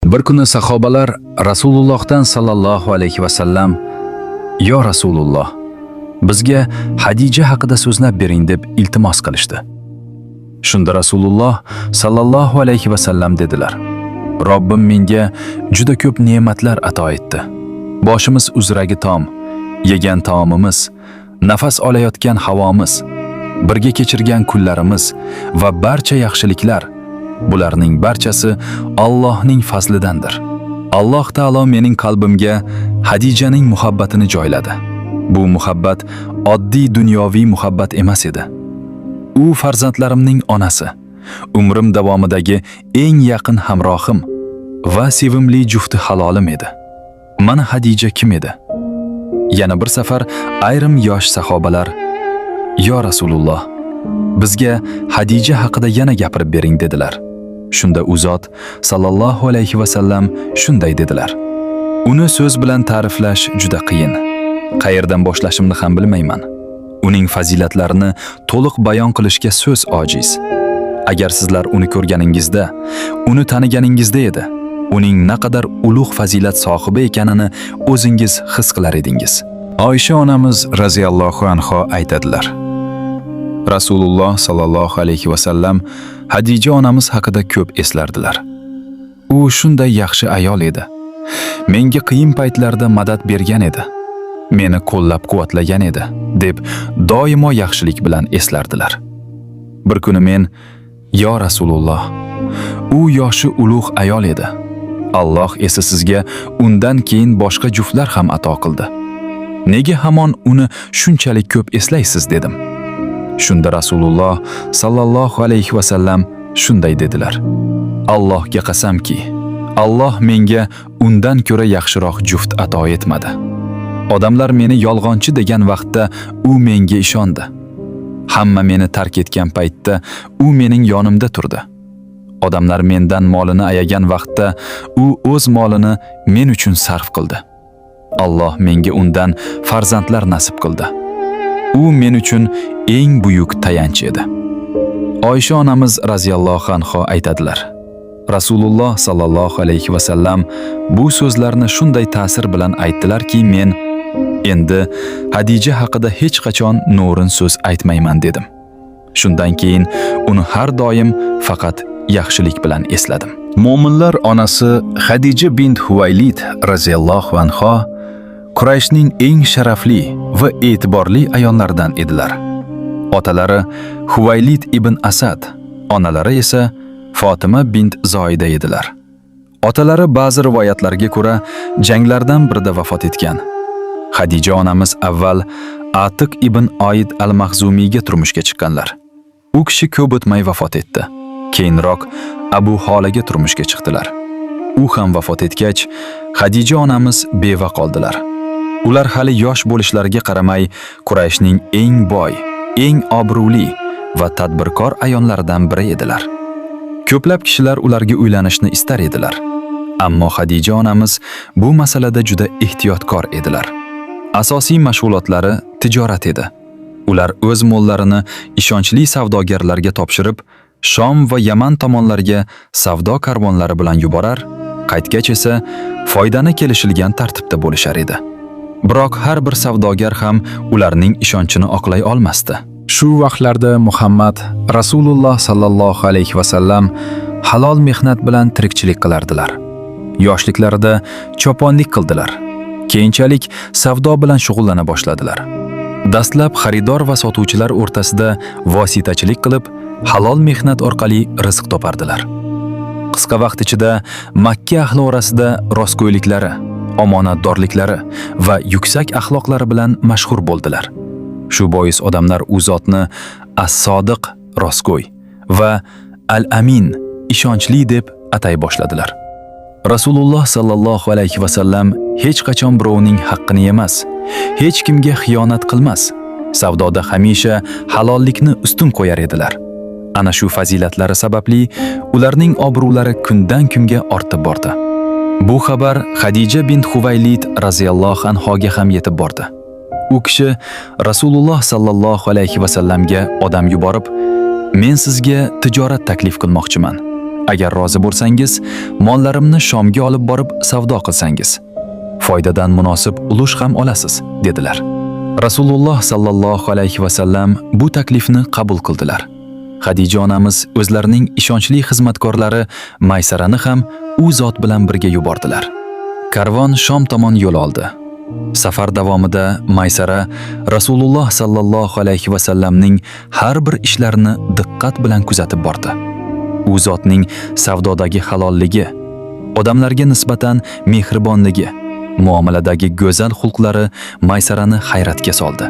Bir kuni sahobalar Rasulullohdan sallallohu alayhi va sallam: "Yo Rasululloh, bizga Hadija haqida so'zlab bering" deb iltimos qilishdi. Shunda Rasululloh sallallohu alayhi va sallam dedilar: "Robbim menga juda ko'p ne'matlar ato etdi. Boshimiz uzragi tom, yegan taomimiz, nafas olayotgan havomiz, birga kechirgan kunlarimiz va barcha yaxshiliklar, bularning barchasi Allohning fazlidandir. Alloh taolo mening qalbimga Hadijaning muhabbatini joyladi. Bu muhabbat oddiy dunyoviy muhabbat emas edi. U farzandlarimning onasi, umrim davomidagi eng yaqin hamrohim va sevimli jufti halolim edi. Mana Hadija kim edi?" Yana bir safar ayrim yosh sahobalar: "Yo Rasululloh, bizga Hadija haqida yana gapirib bering" dedilar. Shunda u zot sallallohu alayhi va sallam shunday dedilar: "Uni so'z bilan ta'riflash juda qiyin. Qayerdan boshlashimni ham bilmayman. Uning fazilatlarini to'liq bayon qilishga so'z ojiz. Agar sizlar uni ko'rganingizda, uni taniganingizda edi, uning naqadar ulug' fazilat sohibi ekanini o'zingiz his qilar edingiz." Oysha onamiz raziyallohu anha aytadilar: Rasululloh sallallohu alayhi va sallam Hadija onamiz haqida ko'p eslardilar. U shunday yaxshi ayol edi. Menga qiyin paytlarda madad bergan edi. Meni qo'llab-quvvatlagan edi, deb doimo yaxshilik bilan eslardilar. Bir kuni men: "Yo Rasululloh, u yoshi ulug' ayol edi. Alloh esa sizga undan keyin boshqa juftlar ham ato qildi. Nega hamon uni shunchalik ko'p eslaysiz?" dedim. Shunda Rasululloh sallallohu alayhi va sallam shunday dedilar: "Allohga qasamki, Alloh menga undan ko'ra yaxshiroq juft ato etmadi. Odamlar meni yolg'onchi degan vaqtda u menga ishondi. Hamma meni tark etgan paytda u mening yonimda turdi. Odamlar mendan molini ayagan vaqtda u o'z molini men uchun sarf qildi. Alloh menga undan farzandlar nasib qildi. U men uchun eng buyuk tayanch edi." Oysha onamiz raziyallohu anha aytadilar: Rasululloh sallallohu alayhi va sallam bu so'zlarni shunday ta'sir bilan aytdilarki, men endi Hadija haqida hech qachon no'rin so'z aytmayman dedim. Shundan keyin uni har doim faqat yaxshilik bilan esladim. Mo'minlar onasi Hadija bint Huvaylid raziyallohu anha Qurayshning eng sharafli va e'tiborli ayollaridan edilar. Otalari Huvaylid ibn Asad, onalari esa Fatima bint Zoida edilar. Otalari ba'zi rivoyatlarga ko'ra janglardan birida vafot etgan. Hadija onamiz avval Atiq ibn Oid al-Mahzumiyga turmushga chiqqanlar. U kishi ko'p o'tmay vafot etdi. Keyinroq Abu Holaga turmushga chiqdilar. U ham vafot etgach, Hadija onamiz beva qoldilar. Ular hali yosh bo'lishlariga qaramay Qurayshning eng boy, eng obro'li va tadbirkor ayonlaridan biri edilar. Ko'plab kishilar ularga uylanishni istar edilar. Ammo Hadija onamiz bu masalada juda ehtiyotkor edilar. Asosiy mashg'ulotlari tijorat edi. Ular o'z mollarini ishonchli savdogarlarga topshirib, Shom va Yaman tomonlarga savdo karvonlari bilan yuborar, qaytgach esa foydani kelishilgan tartibda bo'lishar edi. Biroq har bir savdogar ham ularning ishonchini oqlay olmasdi. Shu vaqtlarda Muhammad Rasululloh sallallohu alayhi va sallam halol mehnat bilan tirikchilik qilardilar. Yoshliklarida choponlik qildilar. Keyinchalik savdo bilan shug'ullana boshladilar. Dastlab xaridor va sotuvchilar o'rtasida vositachilik qilib, halol mehnat orqali rizq topardilar. Qisqa vaqt ichida Makka ahli orasida rostgo'yliklari, omonatdorliklari va yuksak axloqlari bilan mashhur bo'ldilar. Shu bois odamlar u zotni As-Sodiq, rostgo'y va Al-Amin, ishonchli deb atay boshladilar. Rasululloh sallallohu alayhi va sallam hech qachon birovning haqqini yemas, hech kimga xiyonat qilmas. Savdoda hamisha halollikni ustun qo'yar edilar. Ana shu fazilatlari sababli ularning obro'lari kundan kunga ortib bordi. Bu xabar Hadija bint Huvaylid raziyallohu anhoga ham yetib bordi. U kishi Rasululloh sallallohu alayhi va sallamga odam yuborib: "Men sizga tijorat taklif qilmoqchiman. Agar rozi bo'lsangiz, mollarimni Shomga olib borib savdo qilsangiz, foydadan munosib ulush ham olasiz, dedilar. Rasululloh sallallohu alayhi va sallam bu taklifni qabul qildilar. Xadija onamiz o'zlarining ishonchli xizmatkorlari Maysarani ham u zot bilan birga yubordilar. Karvon Shom tomon yo'l oldi. Safar davomida Maysara Rasululloh sallallohu alayhi va sallamning har bir ishlarini diqqat bilan kuzatib bordi. U zotning savdodagi halolligi, odamlarga nisbatan mehribonligi, muomaladagi go'zal xulqlari Maysarani hayratga soldi.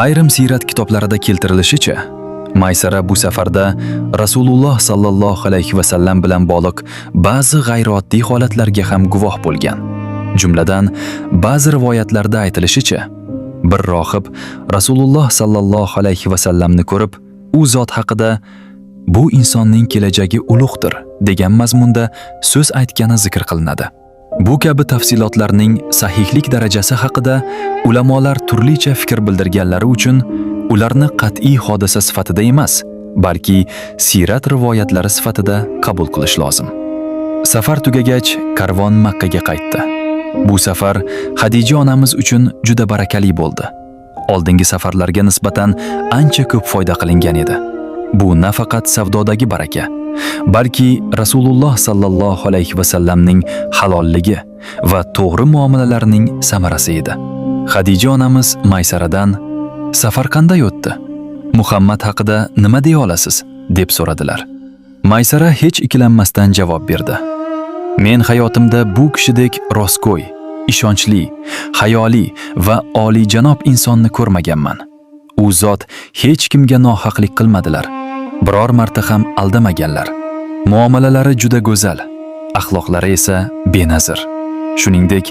Ayrim siyrat kitoblarida keltirilishicha, Maysara bu safarda Rasululloh sallallohu alayhi va sallam bilan bog'liq ba'zi g'ayrioddiy holatlarga ham guvoh bo'lgan. Jumladan, ba'zi rivoyatlarda aytilishicha, bir rohib Rasululloh sallallohu alayhi va sallamni ko'rib, u zot haqida "Bu insonning kelajagi ulug'dir" degan mazmunda so'z aytgani zikr qilinadi. Bu kabi tafsilotlarning sahihlik darajasi haqida ulamolar turlicha fikr bildirganlari uchun ularni qat'iy hodisa sifatida emas, balki siyrat rivoyatlari sifatida qabul qilish lozim. Safar tugagach, karvon Makkaga qaytdi. Bu safar Xadija onamiz uchun juda barakali bo'ldi. Oldingi safarlarga nisbatan ancha ko'p foyda qilingan edi. Bu nafaqat savdodagi baraka, balki Rasululloh sallallohu alayhi va sallamning halolligi va to'g'ri muomalalarining samarasi edi. Xadija onamiz Maysaradan "Safar qanday o'tdi? Muhammad haqida nima deya olasiz?" deb so'radilar. Maysara hech ikkilanmasdan javob berdi. "Men hayotimda bu kishidek rostgo'y, ishonchli, hayoli va oliyjanob insonni ko'rmaganman. U zot hech kimga nohaqlik qilmadilar. Biror marta ham aldamaganlar. Muomalalari juda go'zal, axloqlari esa benazir. Shuningdek,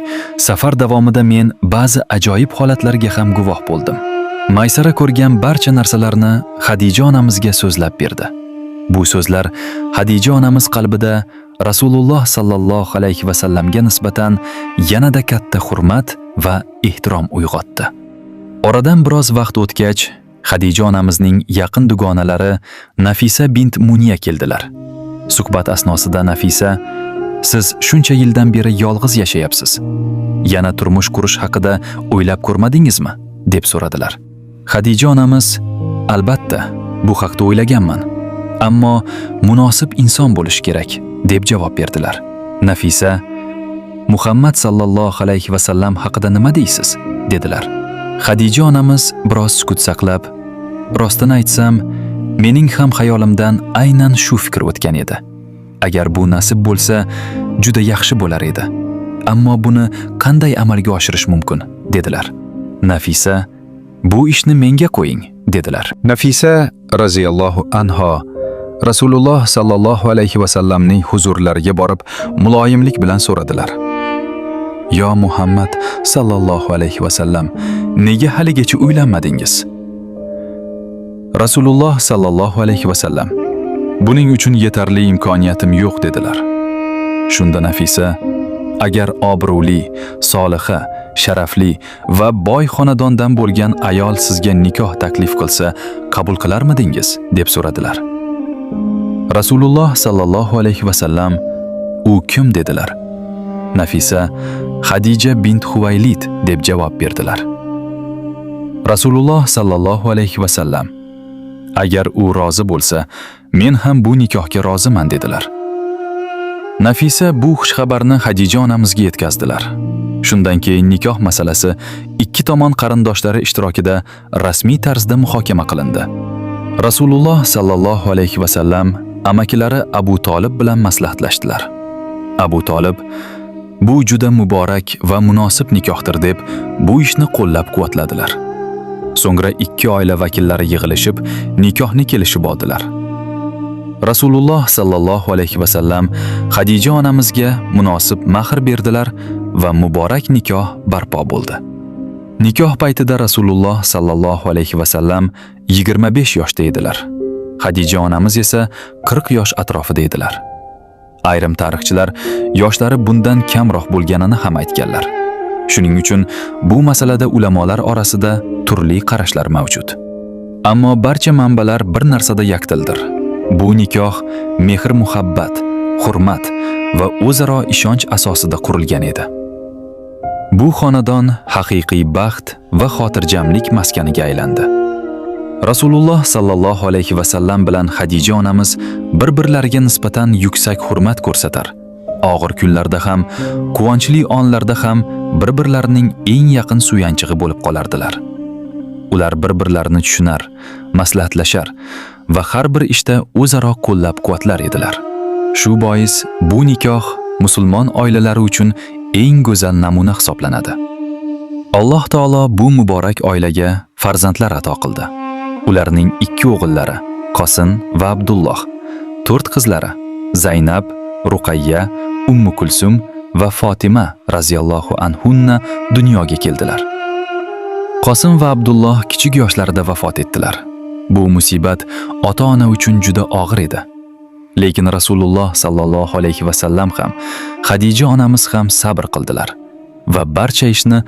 safar davomida men ba'zi ajoyib holatlarga ham guvoh bo'ldim." Maysara ko'rgan barcha narsalarni Xadija onamizga so'zlab berdi. Bu so'zlar Xadija onamiz qalbida Rasululloh sallallohu alayhi va sallamga nisbatan yanada katta hurmat va ehtirom uyg'otdi. Oradan biroz vaqt o'tgach, Xadija onamizning yaqin dugonalari Nafisa bint Muniya keldilar. Suhbat asnosida Nafisa: "Siz shuncha yildan beri yolg'iz yashayapsiz. Yana turmush qurish haqida o'ylab ko'rmadingizmi?" deb so'radilar. Xadija onamiz: "Albatta, bu haqda o'ylaganman. Ammo munosib inson bo'lish kerak", deb javob berdilar. Nafisa: "Muhammad sallallohu alayhi va sallam haqida nima deysiz?" dedilar. Xadija onamiz biroz sukut saqlab: "Rostini aytsam, mening ham xayolimdan aynan shu fikr o'tgan edi. Agar bu nasib bo'lsa, juda yaxshi bo'lar edi. Ammo buni qanday amalga oshirish mumkin?" dedilar. Nafisa: "Bu ishni menga qo'ying", dedilar. Nafisa raziyallohu anha Rasululloh sallallohu alayhi va sallamning huzurlariga borib, muloyimlik bilan so'radilar. "Yo Muhammad sallallohu alayhi va sallam, nega haligacha uylanmadingiz?" Rasululloh sallallohu alayhi va sallam: "Buning uchun yetarli imkoniyatim yo'q", dedilar. Shunda Nafisa: "Agar obro'li, soliha, sharafli va boy xonadondan bo'lgan ayol sizga nikoh taklif qilsa, qabul qilarmidingiz?" deb so'radilar. Rasululloh sallallohu alayhi va sallam: "U kim?" dedilar. Nafisa: "Xadija bint Huvaylid" deb javob berdilar. Rasululloh sallallohu alayhi va sallam: "Agar u rozi bo'lsa, men ham bu nikohga roziman", dedilar. Nafisa bu xushxabarni Xadija onamizga yetkazdilar. Shundan keyin nikoh masalasi ikki tomon qarindoshlari ishtirokida rasmiy tarzda muhokama qilindi. Rasululloh sallallohu alayhi va sallam amakilari Abu Talib bilan maslahatlashdilar. Abu Talib: "Bu juda muborak va munosib nikohdir" deb bu ishni qo'llab-quvvatladilar. So'ngra ikki oila vakillari yig'ilishib, nikohni kelishib oldilar. Rasululloh sallallohu alayhi va sallam Xadija onamizga munosib mahr berdilar va muborak nikoh barpo bo'ldi. Nikoh paytida Rasululloh sallallohu alayhi va sallam 25 yoshda edilar. Xadija onamiz esa 40 yosh atrofida edilar. Ayrim tarixchilar yoshlari bundan kamroq bo'lganini ham aytganlar. Shuning uchun bu masalada ulamolar orasida turli qarashlar mavjud. Ammo barcha manbalar bir narsada yakdildir. Bu nikoh mehr-muhabbat hurmat va o'zaro ishonch asosida qurilgan edi. Bu xonadon haqiqiy baxt va xotirjamlik maskaniga aylandi. Rasululloh sallallohu alayhi va sallam bilan Xadija onamiz bir-birlariga nisbatan yuksak hurmat ko'rsatar. Og'ir kunlarda ham, quvonchli onlarda ham bir-birlarining eng yaqin suyanchig'i bo'lib qolardilar. Ular bir-birlarini tushunar, maslahatlashar va har bir ishda o'zaro qo'llab-quvvatlar edilar. Shu bois bu nikoh musulmon oilalari uchun eng go'zal namuna hisoblanadi. Alloh taolo bu muborak oilaga farzandlar ato qildi. Ularning 2 o'g'illari Qosim va Abdulloh, 4 qizlari Zaynab, Ruqayya, Ummu Kulsum va Fatima raziyallohu anhunna dunyoga keldilar. Qosim va Abdulloh kichik yoshlarida vafot etdilar. Bu musibat ota-ona uchun juda og'ir edi. Lekin Rasululloh sallallohu alayhi va sallam ham, Xadija onamiz ham sabr qildilar va barcha ishni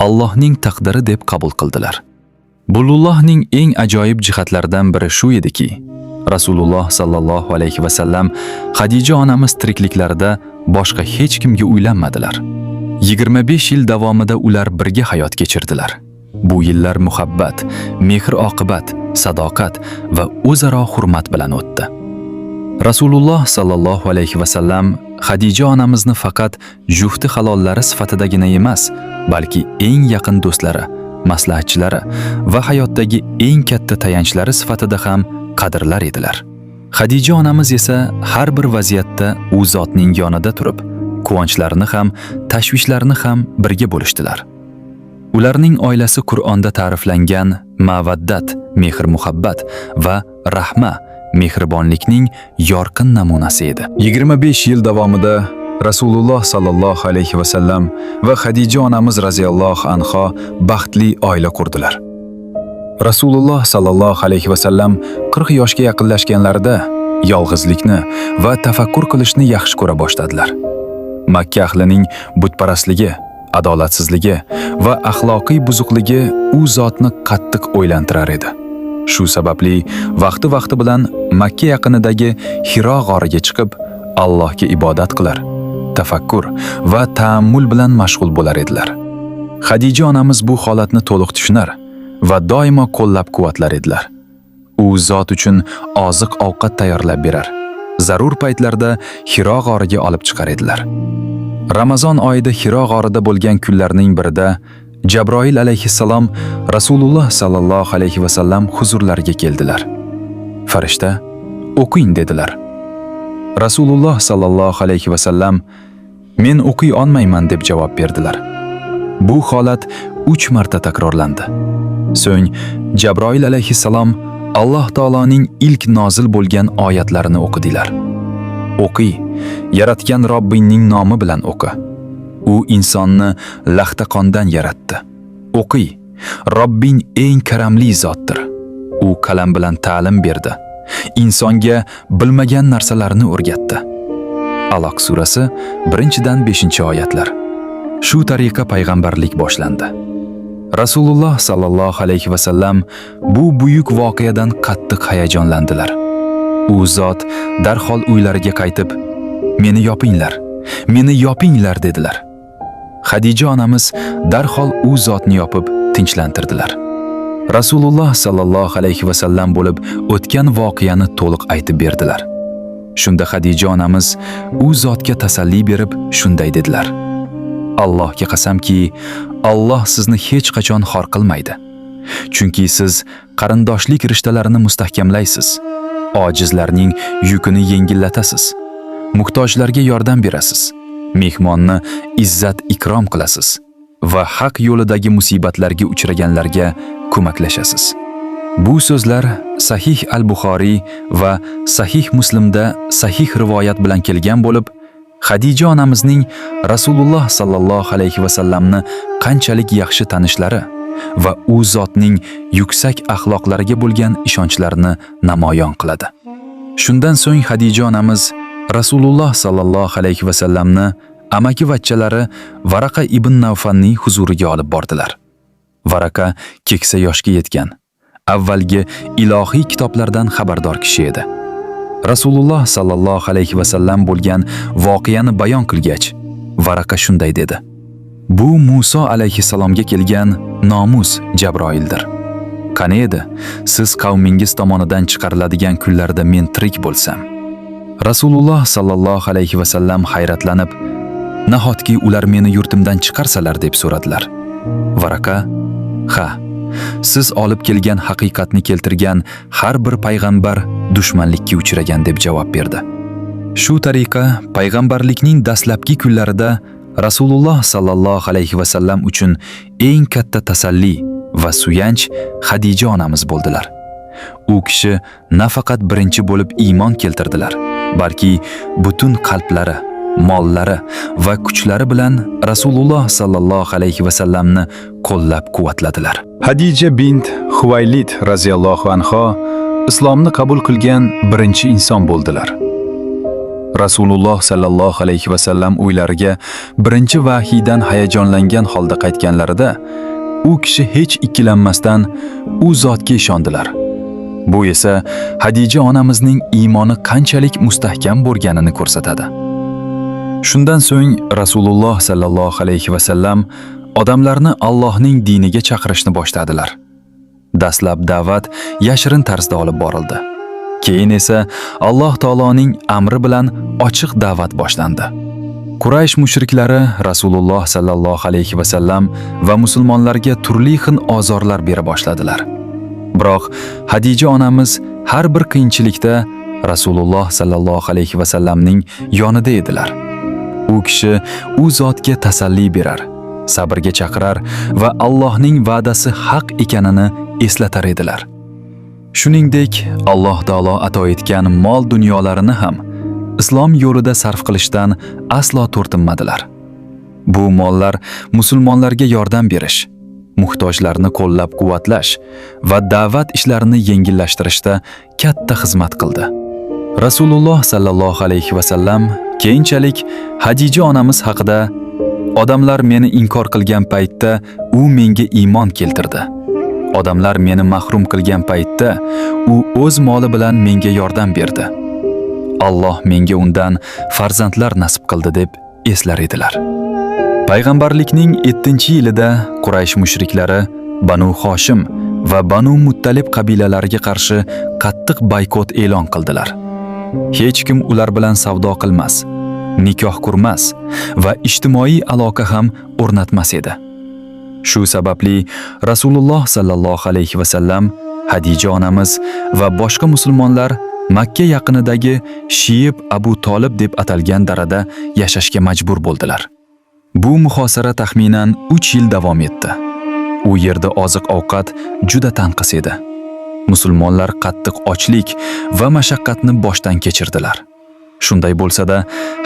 Allohning taqdiri deb qabul qildilar. Bulullohning eng ajoyib jihatlaridan biri shu ediki, Rasululloh sallallohu alayhi va sallam Xadija onamiz tirikliklarida boshqa hech kimga uylanmadilar. 25 yil davomida ular birga hayot kechirdilar. Bu yillar muhabbat, mehr-oqibat, sadoqat va o'zaro hurmat bilan o'tdi. Rasululloh sallallohu alayhi va sallam Xadija onamizni faqat jufti halollari sifatidagina emas, balki eng yaqin do'stlari, maslahatchilari va hayotdagi eng katta tayanchlari sifatida ham qadrlar edilar. Xadija onamiz esa har bir vaziyatda u zotning yonida turib, quvonchlarini ham, tashvishlarini ham birga bo'lishdilar. Ularning oilasi Qur'onda ta'riflangan mavaddat, mehr-muhabbat va rahma, mehribonlikning yorqin namunasi edi. 25 yil davomida Rasululloh sallallohu alayhi va sallam va Xadija onamiz raziyallohu anha baxtli oila qurdilar. Rasululloh sallallohu alayhi va sallam 40 yoshga yaqinlashganlarida yolg'izlikni va tafakkur qilishni yaxshi ko'ra boshladilar. Makka ahlining butparastligi, adolatsizligi va axloqiy buzuqligi u zotni qattiq o'ylantirar edi. Shu sababli vaqti bilan Makka yaqinidagi Hiro g'origa chiqib, Allohga ibodat qilar, tafakkur va ta'ammul bilan mashg'ul bo'lar edilar. Xadija onamiz bu holatni to'liq tushunar va doimo qo'llab-quvvatlar edilar. U zot uchun oziq-ovqat tayyorlab berar, zarur paytlarda Hiro g'origa olib chiqar edilar. Ramazon oyida Hiro g'orida bo'lgan kunlarning birida Jabroil alayhissalom Rasululloh sallallohu alayhi va sallam huzurlariga keldilar. Farishta, o'qing dedilar. Rasululloh sallallohu alayhi va sallam men o'qiy olmayman deb javob berdilar. Bu holat 3 marta takrorlandi. So'ng Jabroil alayhissalom Alloh taoloning ilk nozil bo'lgan oyatlarini o'qidilar. O'qi, yaratgan Robbingning nomi bilan o'qi. U insonni laxta qondan yaratdi. O'qi, Robbing eng karamli zotdir. U qalam bilan ta'lim berdi. Insonga bilmagan narsalarni o'rgatdi. Aloq surasi 1-dan 5-oyatlar. Shu tariqa payg'ambarlik boshlandi. Rasululloh sallallohu alayhi va sallam bu buyuk voqeadan qattiq hayajonlandilar. U zot darhol uylariga qaytib, meni yopinglar dedilar. Xadija onamiz darhol u zotni yopib tinchlantirdilar. Rasululloh sallallohu alayhi va sallam bo'lib o'tgan voqeani to'liq aytib berdilar. Shunda Xadija onamiz u zotga tasalli berib shunday dedilar: Allohga qasamki, Alloh sizni hech qachon xor qilmaydi. Chunki siz qarindoshlik rishtalarini mustahkamlaysiz, ojizlarning yukini yengillatasiz, muhtojlarga yordam berasiz, mehmonni izzat-ikrom qilasiz va haq yo'lidagi musibatlarga uchraganlarga ko'maklashasiz. Bu so'zlar Sahih al-Buxoriy va Sahih Muslimda sahih rivoyat bilan kelgan bo'lib, Xadija onamizning Rasululloh sallallohu alayhi va sallamni qanchalik yaxshi tanishlari va u zotning yuksak axloqlariga bo'lgan ishonchlarini namoyon qiladi. Shundan so'ng Xadija onamiz Rasululloh sallallohu alayhi va sallamni amaki vachchalari Varaqa ibn Nawfanning huzuriga olib bordilar. Varaqa keksa yoshga yetgan, avvalgi ilohiy kitoblardan xabardor kishi edi. Rasululloh sallallohu alayhi va sallam bo'lgan voqeani bayon qilgach, Varaqa shunday dedi: "Bu Muso alayhisalomga kelgan nomus Jabroildir. Qani edi, siz qavmingiz tomonidan chiqariladigan kunlarda men tirik bo'lsam." Rasululloh sallallohu alayhi va sallam hayratlanib, "Nahotki ular meni yurtimdan chiqarsalar?" deb so'radilar. Varaqa: "Ha, siz olib kelgan haqiqatni keltirgan har bir payg'ambar dushmanlikka uchragan" deb javob berdi. Shu tariqa payg'ambarlikning dastlabki kunlarida Rasululloh sallallohu alayhi va sallam uchun eng katta tasalli va suyanch Xadija onamiz bo'ldilar. U kishi nafaqat birinchi bo'lib iymon keltirdilar, balki butun qalblari, mollari va kuchlari bilan Rasululloh sallallohu alayhi va sallamni qo'llab-quvvatladilar. Xadija bint Huvaylid raziyallohu anha islomni qabul qilgan birinchi inson bo'ldilar. Rasululloh sallallohu alayhi va sallam uylariga birinchi vahiydan hayajonlangan holda qaytganlarida u kishi hech ikkilanmasdan u zotga ishondilar. Bu esa Xadija onamizning iymoni qanchalik mustahkam bo'lganini ko'rsatadi. Shundan so'ng Rasululloh sallallohu alayhi va sallam odamlarni Allohning diniga chaqirishni boshladilar. Dastlab da'vat yashirin tarzda olib borildi. Keyin esa Alloh taoloning amri bilan ochiq da'vat boshlandi. Quraysh mushriklari Rasululloh sallallohu alayhi va sallam va musulmonlarga turli xil ozorlar bera boshladilar. Biroq Xadija onamiz har bir qiyinchilikda Rasululloh sallallohu alayhi va sallamning yonida edilar. U kishi u zotga tasalli berar, sabrga chaqirar va Allohning va'dasi haq ekanini eslatar edilar. Shuningdek, Alloh taolo ato etgan mol dunyolarini ham islom yo'lida sarf qilishdan aslo to'rtinmadilar. Bu mollar musulmonlarga yordam berish, muhtojlarni qo'llab-quvvatlash va da'vat ishlarini yengillashtirishda katta xizmat qildi. Rasululloh sallallohu alayhi va sallam keyinchalik Xadija onamiz haqida: "Odamlar meni inkor qilgan paytda u menga iymon keltirdi. Odamlar meni mahrum qilgan paytda u o'z moli bilan menga yordam berdi. Alloh menga undan farzandlar nasib qildi" deb eslar edilar. Payg'ambarlikning 7-yilida Quraysh mushriklari Banu Hoshim va Banu Muttalib qabilalariga qarshi qattiq boykot e'lon qildilar. Hech kim ular bilan savdo qilmas, nikoh qurmas va ijtimoiy aloqa ham o'rnatmas edi. Shu sababli Rasululloh sallallohu alayhi va sallam, Xadija onamiz va boshqa musulmonlar Makka yaqinidagi Shiyib Abu Tolib deb atalgan darada yashashga majbur bo'ldilar. Bu muhosara taxminan 3 yil davom etdi. U yerda oziq-ovqat juda tanqis edi. Musulmonlar qattiq ochlik va mashaqqatni boshdan kechirdilar. Shunday bo'lsa-da,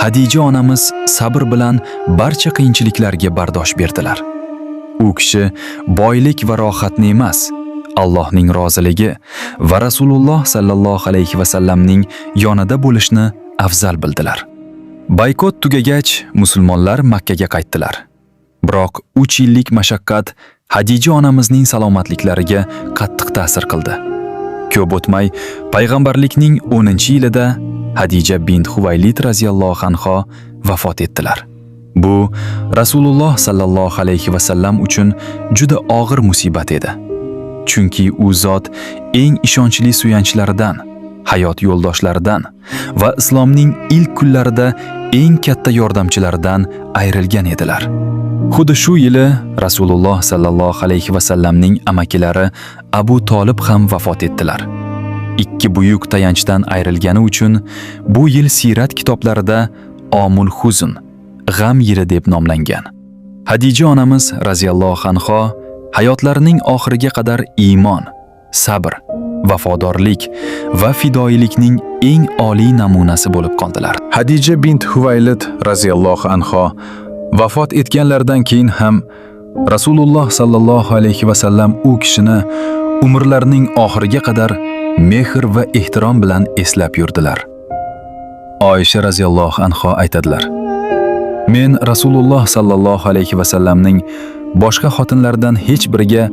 Xadija onamiz sabr bilan barcha qiyinchiliklarga bardosh berdilar. U kishi boylik va rohatni emas, Allohning roziligi va Rasululloh sallallohu alayhi va sallamning yonida bo'lishni afzal bildilar. Boykot tugagach, musulmonlar Makkaga qaytdilar. Biroq 3 yillik mashaqqat Xadija onamizning salomatliklariga qattiq ta'sir qildi. Ko'p o'tmay, payg'ambarlikning 10-yilida Xadija bint Huvaylid raziyallohu anha vafot etdilar. Bu Rasululloh sallallohu alayhi va sallam uchun juda og'ir musibat edi. Chunki u zot eng ishonchli suyanchlaridan, hayot yo'ldoshlaridan va islomning ilk kunlarida eng katta yordamchilaridan ayrilgan edilar. Xuddi shu yili Rasululloh sallallohu alayhi va sallamning amakilari Abu Tolib ham vafot etdilar. Ikki buyuk tayanchdan ayrilgani uchun bu yil siyrat kitoblarida Omul Huzn, g'am yili deb nomlangan. Xadija onamiz raziyallohu anha hayotlarining oxiriga qadar iymon, sabr, vafodorlik va fidoyilikning eng oliy namunasi bo'lib qoldilar. Xadija bint Huvaylid raziyallohu anha vafot etganlaridan keyin ham Rasululloh sallallohu alayhi va sallam u kishini umrlarining oxiriga qadar mehr va ehtirom bilan eslab yurdilar. Oysha raziyallohu anha aytadilar: "Men Rasululloh sallallohu alayhi va sallamning boshqa xotinlardan hech biriga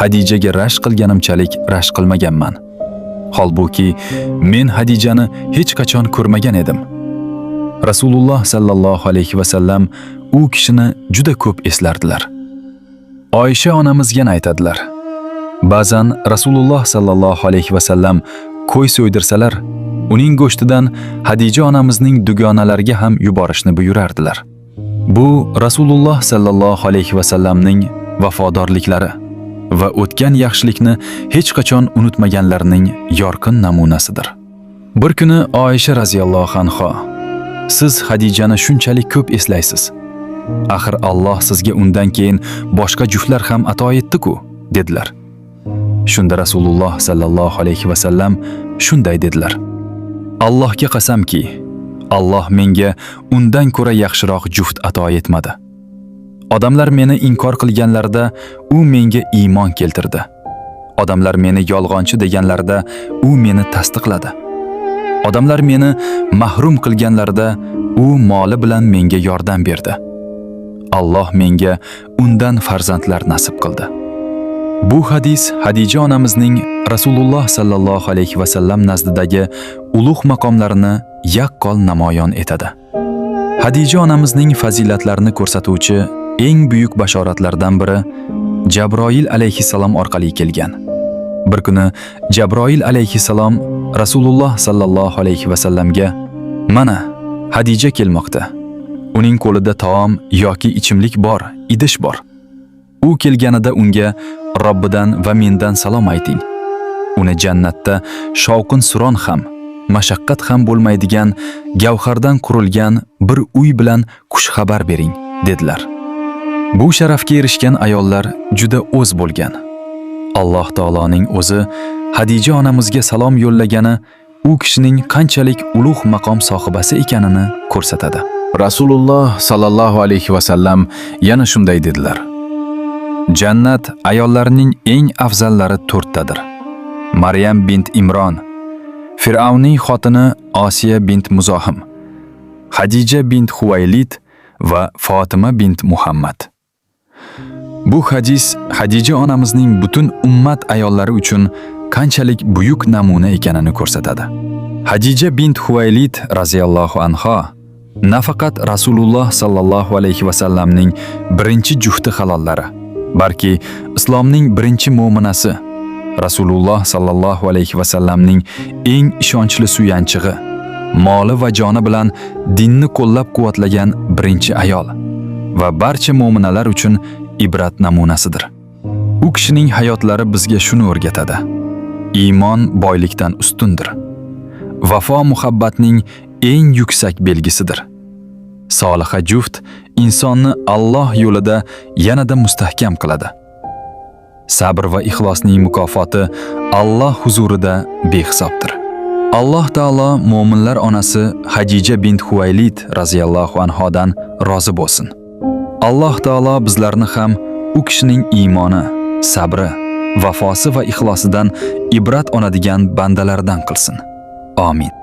Xadijaga rashk qilganimchalik rashk qilmaganman. Holbuki men Hadijani hech qachon ko'rmagan edim. Rasululloh sallallohu alayhi va sallam u kishini juda ko'p eslardilar. Oysha onamizga aytadilar: ba'zan Rasululloh sallallohu alayhi va sallam qo'y so'ydirsalar, uning go'shtidan Hadija onamizning dugonalariga ham yuborishni buyurardilar. Bu Rasululloh sallallohu alayhi va sallamning vafodorliklari va o'tgan yaxshilikni hech qachon unutmaganlarning yorqin namunasidir. Bir kuni Oysha raziyallohu anha: siz Hadijani shunchalik ko'p eslaysiz. Axir Alloh sizga undan keyin boshqa juftlar ham ato etdi-ku, dedilar. Shunda Rasululloh sallallohu alayhi va sallam shunday dedilar: Allohga qasamki, Alloh menga undan ko'ra yaxshiroq juft ato etmadi. Odamlar meni inkor qilganlarida u menga iymon keltirdi. Odamlar meni yolg'onchi deganlarida u meni tasdiqladi. Odamlar meni mahrum qilganlarida u moli bilan menga yordam berdi. Alloh menga undan farzandlar nasib qildi. Bu hadis Hadija onamizning Rasululloh sallallohu alayhi va sallam nazdidagi ulug' maqomlarini yaqqol namoyon etadi. Hadija onamizning fazilatlarini ko'rsatuvchi eng buyuk bashoratlardan biri Jabroil alayhissalom orqali kelgan. Bir kuni Jabroil alayhissalom Rasululloh sallallohu alayhi va sallamga: "Mana, Hadija kelmoqda. Uning qo'lida taom yoki ichimlik bor, idish bor. U kelganida unga Robbidan va mendan salom ayting. Uni jannatda shovqin suron ham, mashaqqat ham bo'lmaydigan gavhardan qurilgan bir uy bilan xush xabar bering", dedilar. Bu sharafga erishgan ayollar juda o'z bo'lgan. Alloh taoloning o'zi Hadija onamizga salom yo'llagani u kishining qanchalik ulug' maqom sohibasi ekanini ko'rsatadi. Rasululloh sallallohu alayhi va sallam yana shunday dedilar: Jannat ayollarining eng afzallari 4 tadir. Maryam bint Imron, Fir'avnning xotini Osiya bint Muzohim, Hadija bint Huvaylid va Fatima bint Muhammad. Bu hadis Hadija onamizning butun ummat ayollari uchun qanchalik buyuk namuna ekanini ko'rsatadi. Hadija bint Huvaylid raziyallohu anha nafaqat Rasululloh sallallohu alayhi va sallamning birinchi jufti halollari, balki islomning birinchi mo'minasi, Rasululloh sallallohu alayhi va sallamning eng ishonchli suyanchig'i, moli va joni bilan dinni qo'llab-quvvatlagan birinchi ayol va barcha mo'minalar uchun ibrat namunasidir. U kishining hayotlari bizga shuni o'rgatadi: iymon boylikdan ustundir. Vafo muhabbatning eng yuksak belgisidir. Soliha juft insonni Alloh yo'lida yanada mustahkam qiladi. Sabr va ixlosning mukofoti Alloh huzurida behisobdir. Alloh taolo mo'minlar onasi Hadija bint Huvaylid raziyallohu anhodan rozi bo'lsin. Alloh taolo bizlarni ham u kishining iymoni, sabri, vafosi va ixlosidan ibrat oladigan bandalardan qilsin. Amin.